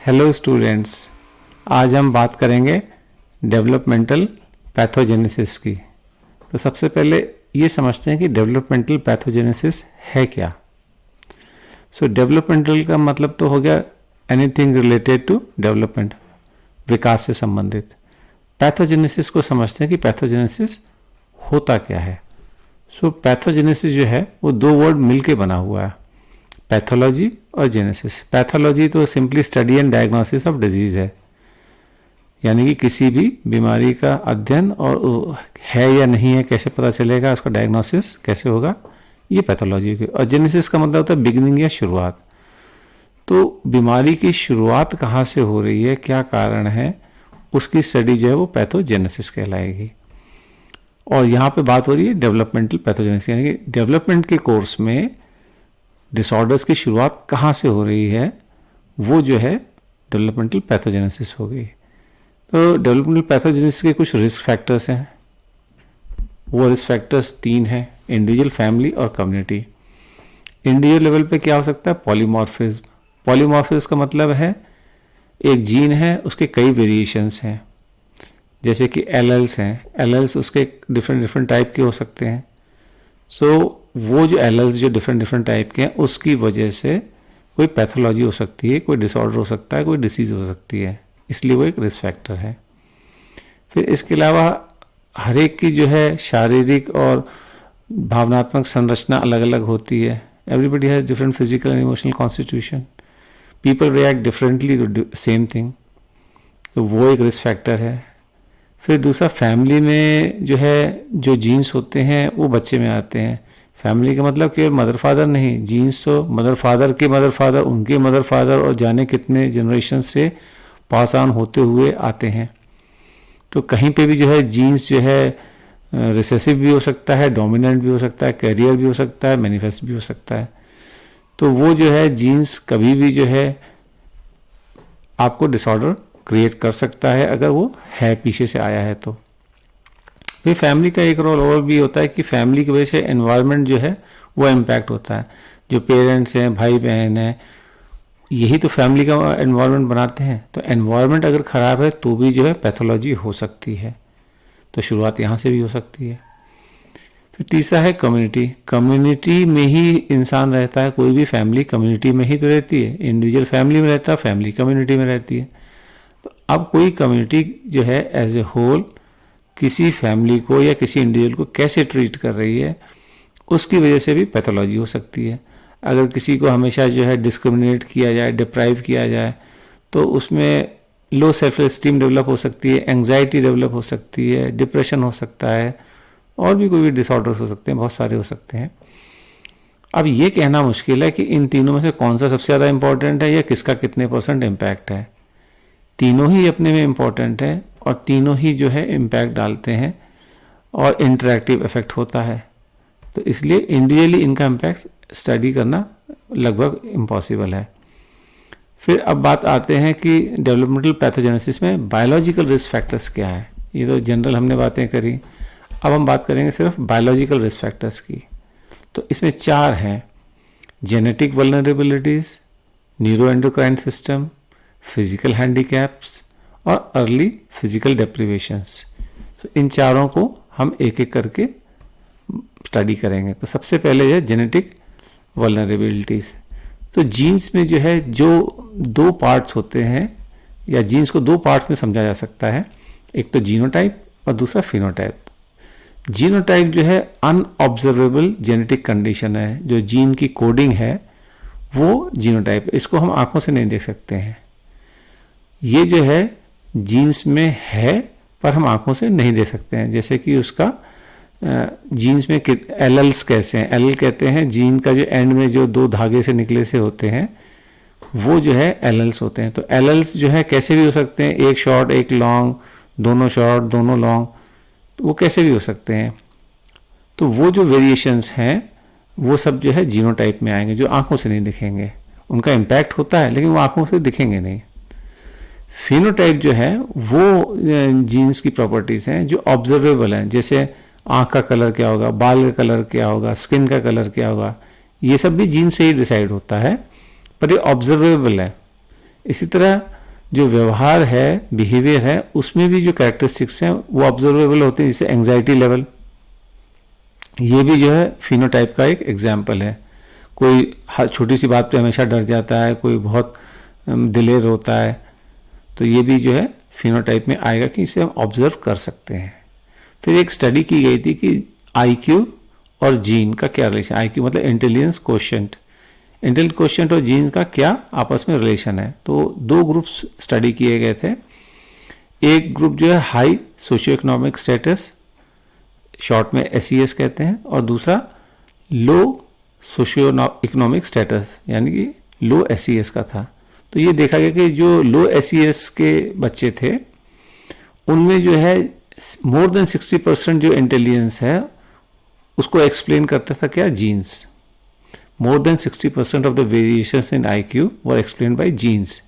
Hello students, आज हम बात करेंगे डेवलपमेंटल पैथोजेनेसिस की। तो सबसे पहले ये समझते हैं कि डेवलपमेंटल पैथोजेनेसिस है क्या। डेवलपमेंटल का मतलब तो हो गया एनीथिंग रिलेटेड टू डेवलपमेंट, विकास से संबंधित। पैथोजेनेसिस को समझते हैं कि पैथोजेनेसिस होता क्या है। पैथोजेनेसिस जो है वो दो वर्ड मिलके बना हुआ है, पैथोलॉजी और जेनेसिस। पैथोलॉजी तो simply study and diagnosis of disease है, यानी कि किसी भी बीमारी का अध्ययन और है या नहीं है कैसे पता चलेगा, उसका डायग्नोसिस कैसे होगा, ये पैथोलॉजी की। और जेनेसिस का मतलब होता है बिगिनिंग या शुरुआत। तो बीमारी की शुरुआत कहाँ से हो रही है, क्या कारण है, उसकी स्टडी जो है वो पैथोजेनेसिस कहलाएगी। और यहाँ पे बात हो रही है डेवलपमेंटल पैथोजेनेसिस, यानी कि डेवलपमेंट के कोर्स में डिसऑर्डर्स की शुरुआत कहाँ से हो रही है, वो जो है डेवलपमेंटल पैथोजेनेसिस हो गई। तो डेवलपमेंटल पैथोजेनेसिस के कुछ रिस्क फैक्टर्स हैं। वो रिस्क फैक्टर्स 3 हैं, इंडिविजुअल, फैमिली और कम्युनिटी। इंडिविजुअल लेवल पे क्या हो सकता है, पॉलीमॉर्फिज्म। पॉलीमॉर्फिज्म का मतलब है एक जीन है, उसके कई वेरिएशंस हैं, जैसे कि एलएल्स हैं। एलएल्स उसके डिफरेंट टाइप के हो सकते हैं। वो जो एलएल्स जो डिफरेंट टाइप के हैं, उसकी वजह से कोई पैथोलॉजी हो सकती है, कोई डिसऑर्डर हो सकता है, कोई डिसीज हो सकती है, इसलिए वो एक रिस्क फैक्टर है। फिर इसके अलावा हर एक की जो है शारीरिक और भावनात्मक संरचना अलग अलग होती है। Everybody has different physical and emotional constitution, people react differently to same thing, तो वो एक रिस्क फैक्टर है। फिर दूसरा, फैमिली में जो है जो जीन्स होते हैं वो बच्चे में आते हैं। फैमिली का मतलब केवल मदर फादर नहीं, जीन्स तो मदर फादर के मदर फादर, उनके मदर फादर और जाने कितने जनरेशन से पास ऑन होते हुए आते हैं। तो कहीं पे भी जो है जीन्स जो है रिसेसिव भी हो सकता है, डोमिनेंट भी हो सकता है, कैरियर भी हो सकता है, मैनिफेस्ट भी हो सकता है। तो वो जो है जीन्स कभी भी जो है आपको डिसऑर्डर क्रिएट कर सकता है अगर वो है, पीछे से आया है तो। फिर फैमिली का एक रोल और भी होता है कि फैमिली की वजह से एनवायरनमेंट जो है वो इम्पैक्ट होता है। जो पेरेंट्स हैं, भाई बहन हैं, यही तो फैमिली का एनवायरनमेंट बनाते हैं। तो एनवायरनमेंट अगर ख़राब है तो भी जो है पैथोलॉजी हो सकती है। तो शुरुआत यहाँ से भी हो सकती है। फिर तीसरा है कम्युनिटी। कम्युनिटी में ही इंसान रहता है, कोई भी फैमिली कम्युनिटी में ही तो रहती है। इंडिविजुअल फैमिली में रहता है, फैमिली कम्युनिटी में रहती है। तो अब कोई कम्युनिटी जो है एज ए होल किसी फैमिली को या किसी इंडिविजुअल को कैसे ट्रीट कर रही है, उसकी वजह से भी पैथोलॉजी हो सकती है। अगर किसी को हमेशा जो है डिस्क्रिमिनेट किया जाए, डिप्राइव किया जाए, तो उसमें लो सेल्फ एस्टीम डेवलप हो सकती है, एंग्जाइटी डेवलप हो सकती है, डिप्रेशन हो सकता है, और भी कोई भी डिसऑर्डर्स हो सकते हैं, बहुत सारे हो सकते हैं। अब ये कहना मुश्किल है कि इन तीनों में से कौन सा सबसे ज़्यादा इंपॉर्टेंट है या किसका कितने % इम्पैक्ट है। तीनों ही अपने में इम्पॉर्टेंट है और तीनों ही जो है इम्पैक्ट डालते हैं और इंटरैक्टिव इफेक्ट होता है। तो इसलिए इंडिविजुअली इनका इम्पैक्ट स्टडी करना लगभग इम्पॉसिबल है। फिर अब बात आते हैं कि डेवलपमेंटल पैथोजेनेसिस में बायोलॉजिकल रिस्क फैक्टर्स क्या है। ये तो जनरल हमने बातें करी, अब हम बात करेंगे सिर्फ बायोलॉजिकल रिस्क फैक्टर्स की। तो इसमें 4 हैं, genetic vulnerabilities, neuroendocrine system, physical handicaps और अर्ली फिजिकल डेप्रिवेशंस। तो इन चारों को हम एक एक करके स्टडी करेंगे। तो सबसे पहले है जेनेटिक वल्नरेबिलिटीज़। तो जीन्स में जो है जो 2 पार्ट्स होते हैं, या जीन्स को 2 पार्ट्स में समझा जा सकता है, एक तो जीनोटाइप और दूसरा फिनोटाइप। जीनोटाइप जो है अनऑब्जर्वेबल जेनेटिक कंडीशन है, जो जीन की कोडिंग है वो जीनोटाइप, इसको हम आंखों से नहीं देख सकते हैं। ये जो है जीन्स में है पर हम आंखों से नहीं देख सकते हैं। जैसे कि उसका जीन्स में एलएल्स कैसे हैं, एलएल कहते हैं जीन का जो एंड में जो 2 धागे से निकले से होते हैं, वो जो है एलएल्स होते हैं। तो एलएल्स जो है कैसे भी हो सकते हैं, एक शॉर्ट एक लॉन्ग, दोनों शॉर्ट दोनों लॉन्ग, तो वो कैसे भी हो सकते हैं। तो वो जो वेरिएशंस हैं वो सब जो है जीनोटाइप में आएंगे, जो आंखों से नहीं दिखेंगे। उनका इम्पैक्ट होता है लेकिन वो आंखों से दिखेंगे नहीं। फिनोटाइप जो है वो जीन्स की प्रॉपर्टीज़ हैं जो ऑब्जर्वेबल हैं, जैसे आँख का कलर क्या होगा, बाल का कलर क्या होगा, स्किन का कलर क्या होगा, ये सब भी जीन से ही डिसाइड होता है, पर ये ऑब्जर्वेबल है। इसी तरह जो व्यवहार है, बिहेवियर है, उसमें भी जो कैरेक्टरिस्टिक्स हैं वो ऑब्जर्वेबल होते हैं, जैसे एंग्जाइटी लेवल, ये भी जो है फिनोटाइप का एक एग्जाम्पल है। कोई हर छोटी सी बात पे हमेशा डर जाता है, कोई बहुत दिलेर होता है, तो ये भी जो है फिनोटाइप में आएगा कि इसे हम ऑब्जर्व कर सकते हैं। फिर एक स्टडी की गई थी कि आईक्यू और जीन का क्या रिलेशन, आईक्यू मतलब इंटेलिजेंस कोशेंट, इंटेलिजेंस कोशेंट और जीन का क्या आपस में रिलेशन है। तो दो ग्रुप्स स्टडी किए गए थे। एक ग्रुप जो है high socio economic status, short में SES कहते हैं, और दूसरा लो सोशियो इकोनॉमिक स्टेटस यानी कि लो SES का था। तो ये देखा गया कि जो लो SES के बच्चे थे उनमें जो है मोर देन 60% जो इंटेलिजेंस है उसको एक्सप्लेन करता था क्या, genes. More than 60% of the variations in IQ were explained by genes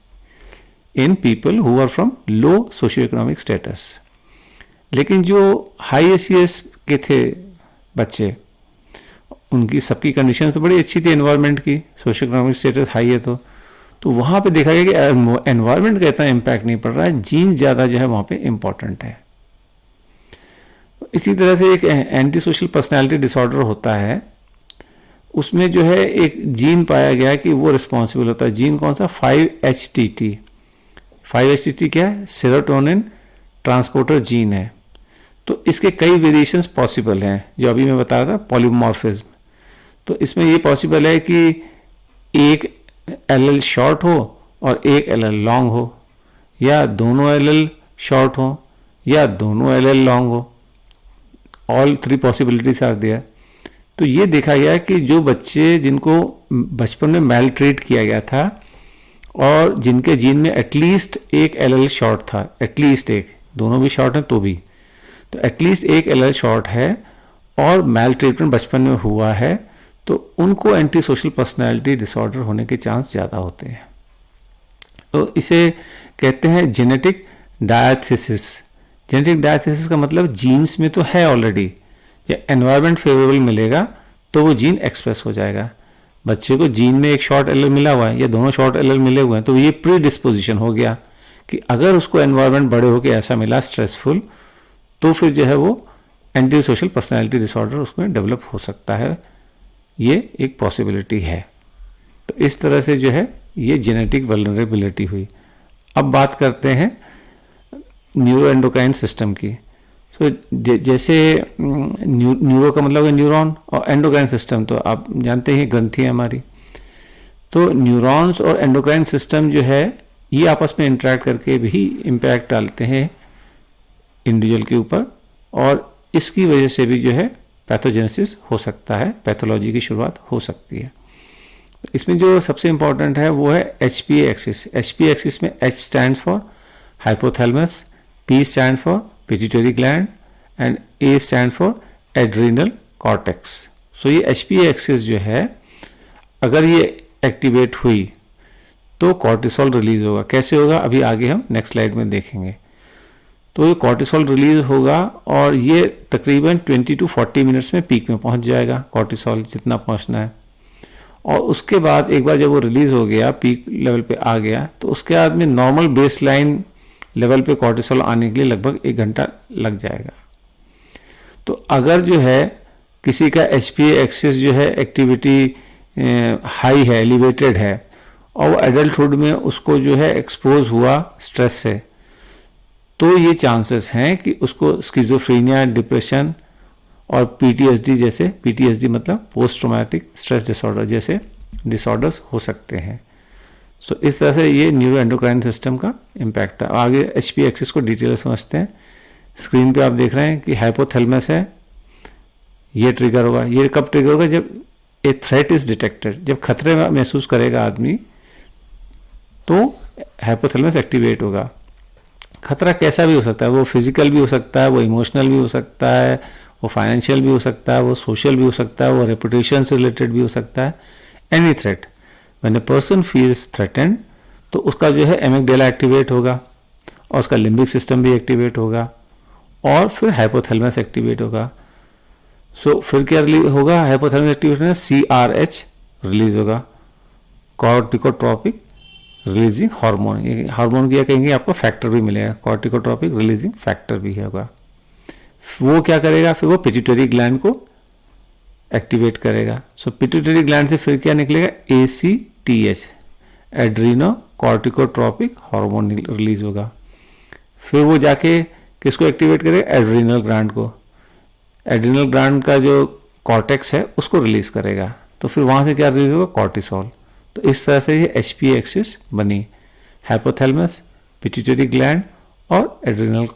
in people who are from low socio economic status. लेकिन जो हाई SES के थे बच्चे, उनकी सबकी कंडीशन तो बड़ी अच्छी थी एनवायरनमेंट की, सोशियो इकोनॉमिक स्टेटस हाई है, तो वहाँ पे देखा गया कि एनवायरनमेंट का इतना इम्पैक्ट नहीं पड़ रहा है, जीन्स ज़्यादा जो है वहाँ पे इम्पॉर्टेंट है। इसी तरह से एक एंटी सोशल पर्सनैलिटी डिसऑर्डर होता है, उसमें जो है एक जीन पाया गया कि वो रिस्पॉन्सिबल होता है। जीन कौन सा, 5-HTT। 5-HTT क्या है, सेरोटोनिन ट्रांसपोर्टर जीन है। तो इसके कई वेरिएशंस पॉसिबल हैं, जो अभी मैं बता रहा था पॉलीमॉर्फिज्म। तो इसमें ये पॉसिबल है कि एक LL शॉर्ट हो और एक LL लॉन्ग हो, या दोनों LL शॉर्ट हो या दोनों LL लॉन्ग हो। All 3 possibilities are there. तो ये देखा गया कि जो बच्चे जिनको बचपन में मेल ट्रीट किया गया था और जिनके जीन में एटलीस्ट एक LL शॉर्ट था, एटलीस्ट एक, दोनों भी शॉर्ट हैं तो भी, तो एटलीस्ट एक LL शॉर्ट है और मेल ट्रीटमेंट बचपन में हुआ है, तो उनको एंटी सोशल पर्सनैलिटी डिसऑर्डर होने के चांस ज़्यादा होते हैं। तो इसे कहते हैं जेनेटिक डायथेसिस। जेनेटिक डायथेसिस का मतलब जीन्स में तो है ऑलरेडी, या एनवायरनमेंट फेवरेबल मिलेगा तो वो जीन एक्सप्रेस हो जाएगा। बच्चे को जीन में एक शॉर्ट LL मिला हुआ है या दोनों शॉर्ट LL मिले हुए हैं, तो ये प्री डिस्पोजिशन हो गया कि अगर उसको एनवायरनमेंट बड़े होकर ऐसा मिला स्ट्रेसफुल, तो फिर जो है वो एंटी सोशल पर्सनैलिटी डिसऑर्डर उसमें डेवलप हो सकता है। ये एक पॉसिबिलिटी है। तो इस तरह से जो है ये जेनेटिक वल्नरेबिलिटी हुई। अब बात करते हैं न्यूरो एंडोक्राइन सिस्टम की। तो जैसे न्यूरो का मतलब है न्यूरॉन, और एंडोक्राइन सिस्टम तो आप जानते हैं ग्रंथि है हमारी। तो न्यूरॉन्स और एंडोक्राइन सिस्टम जो है ये आपस में इंटरेक्ट करके भी इम्पैक्ट डालते हैं इंडिविजुअल के ऊपर, और इसकी वजह से भी जो है पैथोजेनेसिस हो सकता है, पैथोलॉजी की शुरुआत हो सकती है। इसमें जो सबसे इंपॉर्टेंट है वो है HPA एक्सिस। HPA एक्सिस में H stands for hypothalamus, P stand for pituitary gland and A stand for adrenal cortex. So ये HPA एक्सिस जो है अगर ये एक्टिवेट हुई तो कॉर्टिसोल रिलीज होगा। कैसे होगा अभी आगे हम नेक्स्ट स्लाइड में देखेंगे। तो ये कॉर्टिसोल रिलीज होगा और ये तकरीबन 20 to 40 मिनट्स में पीक में पहुंच जाएगा, कॉर्टिसोल जितना पहुंचना है। और उसके बाद एक बार जब वो रिलीज हो गया, पीक लेवल पे आ गया, तो उसके बाद में नॉर्मल बेसलाइन लेवल पे कॉर्टिसोल आने के लिए लगभग 1 घंटा लग जाएगा। तो अगर जो है किसी का HPA एक्सिस जो है एक्टिविटी हाई है, एलिवेटेड है, और वो एडल्टहुड में उसको जो है एक्सपोज हुआ स्ट्रेस से, तो ये चांसेस हैं कि उसको स्किज़ोफ्रेनिया, डिप्रेशन और PTSD जैसे, PTSD मतलब पोस्ट ट्रॉमेटिक स्ट्रेस डिसऑर्डर जैसे डिसऑर्डर्स हो सकते हैं। सो इस तरह से ये न्यूरो एंडोक्राइन सिस्टम का इम्पैक्ट है। आगे HPA एक्सिस को डिटेल समझते हैं। स्क्रीन पे आप देख रहे हैं कि हाइपोथैलेमस है, ये ट्रिगर होगा। ये कब ट्रिगर होगा, जब ए थ्रेट इज डिटेक्टेड, जब खतरे महसूस करेगा आदमी तो हाइपोथैलेमस एक्टिवेट होगा। खतरा कैसा भी हो सकता है, वो फिजिकल भी हो सकता है, वो इमोशनल भी हो सकता है, वो फाइनेंशियल भी हो सकता है, वो सोशल भी हो सकता है, वो रेपुटेशन से रिलेटेड भी हो सकता है। Any threat, when a person feels threatened, तो उसका जो है एमिगडाला एक्टिवेट होगा और उसका लिम्बिक सिस्टम भी एक्टिवेट होगा और फिर हाइपोथैलेमस एक्टिवेट होगा। सो फिर क्या रिलीज होगा, हाइपोथैलेमस एक्टिवेट में CRH रिलीज होगा, कॉर्टिकोट्रोपिक रिलीजिंग हार्मोन, हार्मोन क्या कहेंगे, आपको फैक्टर भी मिलेगा, कॉर्टिकोट्रॉपिक रिलीजिंग फैक्टर भी होगा। वो क्या करेगा, फिर वो पिट्यूटरी ग्लैंड को एक्टिवेट करेगा। सो पिट्यूटरी ग्लैंड से फिर क्या निकलेगा, ACTH, Adreno corticotropic hormone release होगा। फिर वो जाके किसको एक्टिवेट करेगा, एड्रीनल ग्लैंड को, एड्रीनल ग्लैंड का जो कॉर्टेक्स है उसको रिलीज करेगा। तो फिर वहां से क्या रिलीज होगा, कॉर्टिसोल। तो इस तरह से ये HP एक्सिस बनी, हाइपोथैलेमस, पिट्यूटरी ग्लैंड और एड्रीनल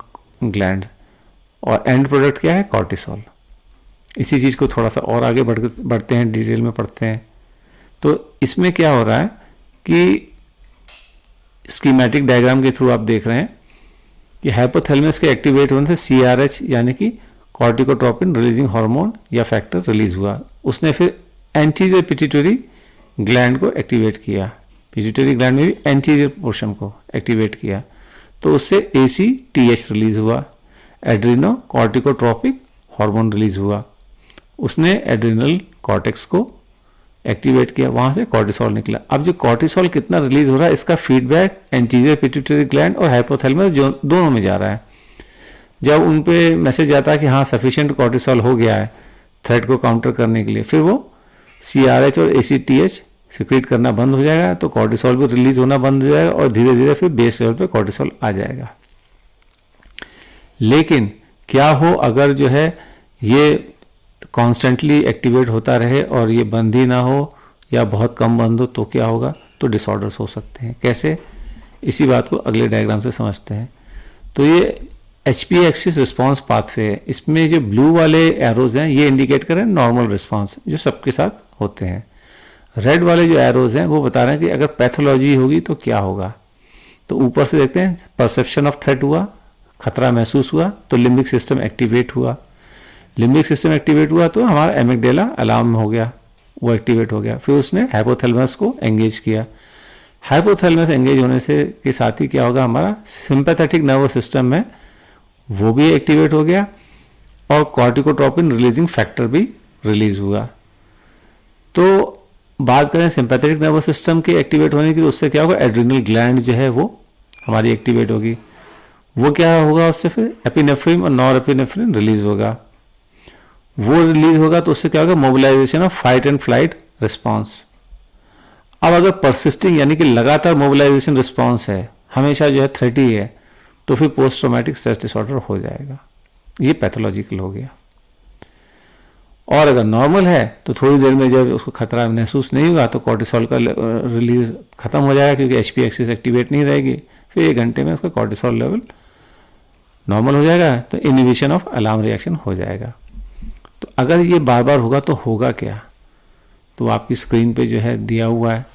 ग्लैंड, और एंड प्रोडक्ट क्या है, कॉर्टिसोल। इसी चीज़ को थोड़ा सा और आगे बढ़ते हैं, डिटेल में पढ़ते हैं। तो इसमें क्या हो रहा है कि स्कीमेटिक डायग्राम के थ्रू आप देख रहे हैं कि हाइपोथैलेमस के एक्टिवेट होने से CRH यानी कि कॉर्टिकोट्रोपिन रिलीजिंग हार्मोन या फैक्टर रिलीज हुआ। उसने फिर एंटीरियर पिट्यूटरी ग्लैंड को एक्टिवेट किया, पिट्यूटरी ग्लैंड में भी एंटीरियर पोर्शन को एक्टिवेट किया, तो उससे ACTH रिलीज हुआ, एड्रीनो कॉर्टिकोट्रोपिक हार्मोन रिलीज हुआ। उसने एड्रिनल कॉर्टेक्स को एक्टिवेट किया, वहां से कॉर्टिसोल निकला। अब जो कॉर्टिसोल कितना रिलीज हो रहा है, इसका फीडबैक एंटीरियर पिट्यूटरी ग्लैंड और हाइपोथैलेमस जो दोनों में जा रहा है। जब उन पे मैसेज आता है कि हाँ सफिशिएंट कॉर्टिसोल हो गया है थ्रेट को काउंटर करने के लिए, फिर वो CRH और ACTH सिक्रीट करना बंद हो जाएगा, तो कॉर्टिसोल भी रिलीज होना बंद हो जाएगा और धीरे धीरे फिर बेस लेवल पे कॉर्टिसोल आ जाएगा। लेकिन क्या हो अगर जो है ये कॉन्स्टेंटली एक्टिवेट होता रहे और ये बंद ही ना हो या बहुत कम बंद हो, तो क्या होगा, तो डिसऑर्डर्स हो सकते हैं। कैसे, इसी बात को अगले डायग्राम से समझते हैं। तो ये HP एक्सिस रिस्पॉन्स पाथवे है, इसमें जो ब्लू वाले एरोज हैं ये इंडिकेट कर रहे हैं नॉर्मल रिस्पॉन्स जो सबके साथ होते हैं। रेड वाले जो एरोज हैं वो बता रहे हैं कि अगर पैथोलॉजी होगी तो क्या होगा। तो ऊपर से देखते हैं, परसेप्शन ऑफ थ्रेट हुआ, खतरा महसूस हुआ, तो लिम्बिक सिस्टम एक्टिवेट हुआ। लिम्बिक सिस्टम एक्टिवेट हुआ तो हमारा एमिगडाला अलार्म हो गया, वो एक्टिवेट हो गया। फिर उसने हाइपोथैलेमस को एंगेज किया। हाइपोथैलेमस एंगेज होने से के साथ ही क्या होगा, हमारा सिंपैथेटिक नर्वस सिस्टम में वो भी एक्टिवेट हो गया और कॉर्टिकोट्रोपिन रिलीजिंग फैक्टर भी रिलीज हुआ। तो बात करें सिंपैथेटिक नर्वस सिस्टम के एक्टिवेट होने की, तो उससे क्या होगा, एड्रिनल ग्लैंड जो है वो हमारी एक्टिवेट होगी। वो क्या होगा, उससे फिर एपिनेफ्रिन और नॉर एपिनेफ्रिन रिलीज होगा। वो रिलीज होगा तो उससे क्या होगा, mobilisation of fight and flight response. अब अगर परसिस्टिंग यानी कि लगातार मोबिलाइजेशन रिस्पॉन्स है, हमेशा जो है थ्रेट ही है, तो फिर पोस्ट ट्रॉमेटिक स्ट्रेस डिसऑर्डर हो जाएगा। ये पैथोलॉजिकल हो गया। और अगर नॉर्मल है तो थोड़ी देर में जब उसको खतरा महसूस नहीं होगा तो कॉर्टिसोल का रिलीज खत्म हो जाएगा, क्योंकि HP एक्सिस एक्टिवेट नहीं रहेगी। फिर 1 घंटे में उसका कॉर्टिसोल लेवल नॉर्मल हो जाएगा, तो इनहिबिशन ऑफ अलार्म रिएक्शन हो जाएगा। तो अगर ये बार बार होगा तो होगा क्या, तो आपकी स्क्रीन पे जो है दिया हुआ है।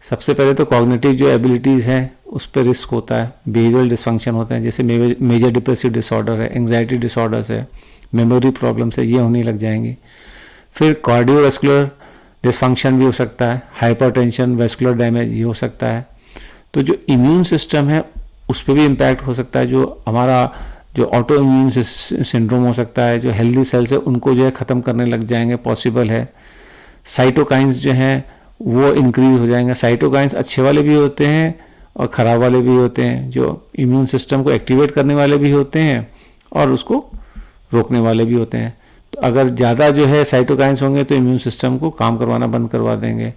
सबसे पहले तो कॉग्निटिव जो एबिलिटीज़ हैं उस पर रिस्क होता है, बिहेवियरल डिसफंक्शन होते हैं, जैसे मेजर डिप्रेसिव डिसऑर्डर है, एंग्जाइटी डिसऑर्डर्स है, मेमोरी प्रॉब्लम्स है, ये होने लग जाएंगी। फिर कार्डियोवैस्कुलर डिसफंक्शन भी हो सकता है, हाइपरटेंशन, वैस्कुलर डैमेज ये हो सकता है। तो जो इम्यून सिस्टम है उस पर भी इम्पैक्ट हो सकता है, जो हमारा जो ऑटो इम्यून सिंड्रोम हो सकता है, जो हेल्दी सेल्स है उनको जो है ख़त्म करने लग जाएंगे, पॉसिबल है। साइटोकाइंस जो हैं वो इंक्रीज हो जाएंगे। साइटोकाइंस अच्छे वाले भी होते हैं और ख़राब वाले भी होते हैं, जो इम्यून सिस्टम को एक्टिवेट करने वाले भी होते हैं और उसको रोकने वाले भी होते हैं। तो अगर ज़्यादा जो है साइटोकाइंस होंगे तो इम्यून सिस्टम को काम करवाना बंद करवा देंगे,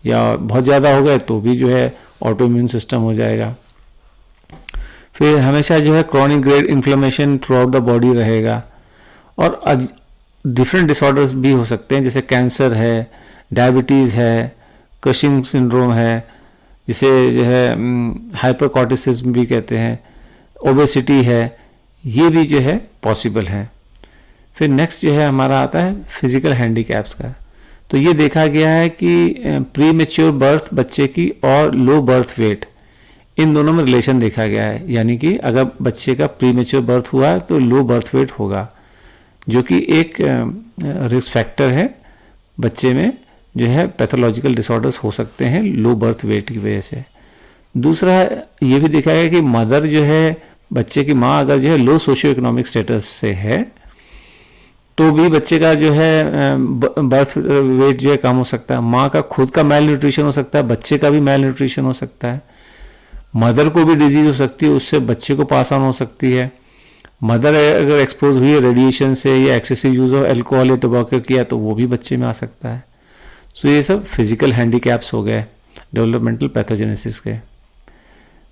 या बहुत ज़्यादा हो गए तो भी जो है ऑटो इम्यून सिस्टम हो जाएगा। फिर हमेशा जो है chronic grade inflammation through out the body रहेगा। और डिफरेंट डिसऑर्डर्स भी हो सकते हैं, जैसे कैंसर है, डायबिटीज़ है, कशिंग सिंड्रोम है, जिसे जो है हाइपरकॉर्टिसिज्म भी कहते हैं, ओबेसिटी है, ये भी जो है पॉसिबल है। फिर नेक्स्ट जो है हमारा आता है फिजिकल हैंडीकैप्स का। तो ये देखा गया है कि प्री मेच्योर बर्थ बच्चे की और लो बर्थ वेट, इन दोनों में रिलेशन देखा गया है। यानी कि अगर बच्चे का प्री मेच्योर बर्थ हुआ है तो लो बर्थ वेट होगा, जो कि एक रिस्क फैक्टर है बच्चे में जो है पैथोलॉजिकल डिसऑर्डर्स हो सकते हैं लो बर्थ वेट की वजह से। दूसरा ये भी देखा गया कि मदर जो है, बच्चे की माँ अगर जो है लो सोशियो इकोनॉमिक स्टेटस से है तो भी बच्चे का जो है बर्थ वेट जो है कम हो सकता है। माँ का खुद का मेल न्यूट्रिशन हो सकता है, बच्चे का भी मेल न्यूट्रिशन हो सकता है। मदर को भी डिजीज हो सकती है, उससे बच्चे को पास ऑन हो सकती है। मदर अगर एक्सपोज हुई है रेडिएशन से या एक्सेसिव यूज ऑफ एल्कोहल या टोबैको किया तो वो भी बच्चे में आ सकता है। सो ये सब फिजिकल हैंडीकैप्स हो गए डेवलपमेंटल पैथोजेनेसिस के।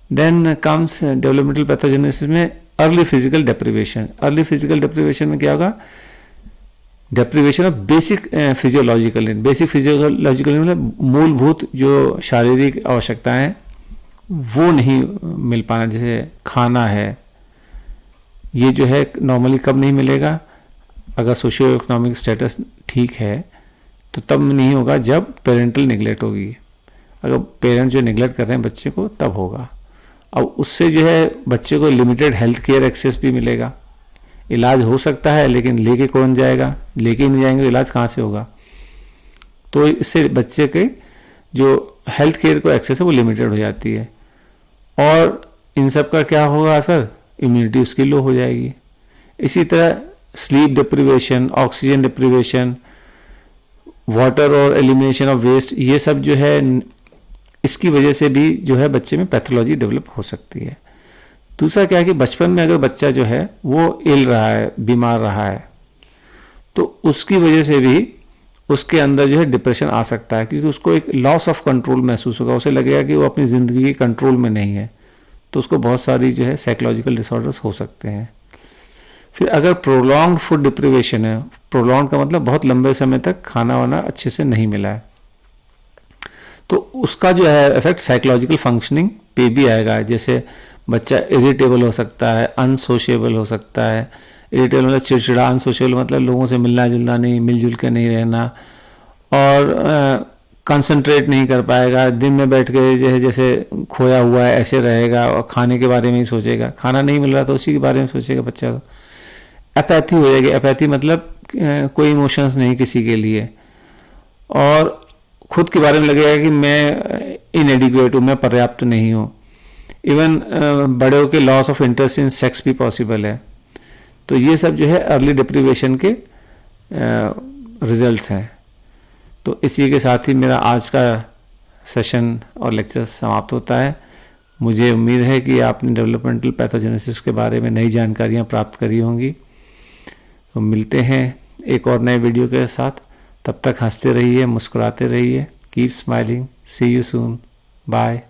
देन कम्स डेवलपमेंटल पैथोजेनेसिस में early physical deprivation. Early physical deprivation में क्या होगा, deprivation of basic physiological need. Basic physiological मतलब मूलभूत जो शारीरिक आवश्यकताएं वो नहीं मिल पाना, जैसे खाना है, ये जो है नॉर्मली कब नहीं मिलेगा, अगर सोशियो इकोनॉमिक स्टेटस ठीक है तो तब नहीं होगा जब पेरेंटल निगलेक्ट होगी। अगर पेरेंट जो निगलेक्ट कर रहे हैं बच्चे को तब होगा। अब उससे जो है बच्चे को लिमिटेड हेल्थ केयर एक्सेस भी मिलेगा। इलाज हो सकता है लेकिन लेके कौन जाएगा, लेके नहीं जाएंगे तो इलाज कहाँ से होगा। तो इससे बच्चे के जो हेल्थ केयर को एक्सेस है वो लिमिटेड हो जाती है। और इन सब का क्या होगा असर, इम्यूनिटी उसकी लो हो जाएगी। इसी तरह sleep deprivation, oxygen deprivation, water और एलिमिनेशन ऑफ वेस्ट, ये सब जो है इसकी वजह से भी जो है बच्चे में पैथोलॉजी डेवलप हो सकती है। दूसरा क्या है कि बचपन में अगर बच्चा जो है वो इल रहा है, बीमार रहा है, तो उसकी वजह से भी उसके अंदर जो है डिप्रेशन आ सकता है, क्योंकि उसको एक लॉस ऑफ कंट्रोल महसूस होगा। उसे लगेगा कि वो अपनी ज़िंदगी के कंट्रोल में नहीं है, तो उसको बहुत सारी जो है साइकोलॉजिकल डिसऑर्डर्स हो सकते हैं। फिर अगर प्रोलॉन्ग फूड डिप्रिवेशन है, प्रोलॉन्ग का मतलब बहुत लंबे समय तक खाना वाना अच्छे से नहीं मिला है, तो उसका जो है इफेक्ट साइकोलॉजिकल फंक्शनिंग पे भी आएगा। जैसे बच्चा इरिटेबल हो सकता है, अनसोशिएबल हो सकता है। इरिटेबल मतलब चिड़चिड़ा, अनसोशिएबल मतलब लोगों से मिलना जुलना नहीं, मिलजुल के नहीं रहना, और कंसंट्रेट नहीं कर पाएगा। दिन में बैठ के जो है जैसे खोया हुआ है ऐसे रहेगा और खाने के बारे में ही सोचेगा। खाना नहीं मिल रहा तो उसी के बारे में सोचेगा बच्चा। तो एपैथी हो जाएगी। एपैथी मतलब कोई इमोशंस नहीं किसी के लिए, और खुद के बारे में लगेगा कि मैं इनएडिक्वेट हूँ, मैं पर्याप्त नहीं हूँ। इवन बड़े होकर loss of interest in sex भी पॉसिबल है। तो ये सब जो है अर्ली डिप्रिवेशन के रिजल्ट्स हैं। तो इसी के साथ ही मेरा आज का सेशन और लेक्चर समाप्त होता है। मुझे उम्मीद है कि आपने डेवलपमेंटल पैथोजेनेसिस के बारे में नई जानकारियाँ प्राप्त करी होंगी। तो मिलते हैं एक और नए वीडियो के साथ। तब तक हंसते रहिए, मुस्कुराते रहिए। Keep smiling. See you soon. Bye.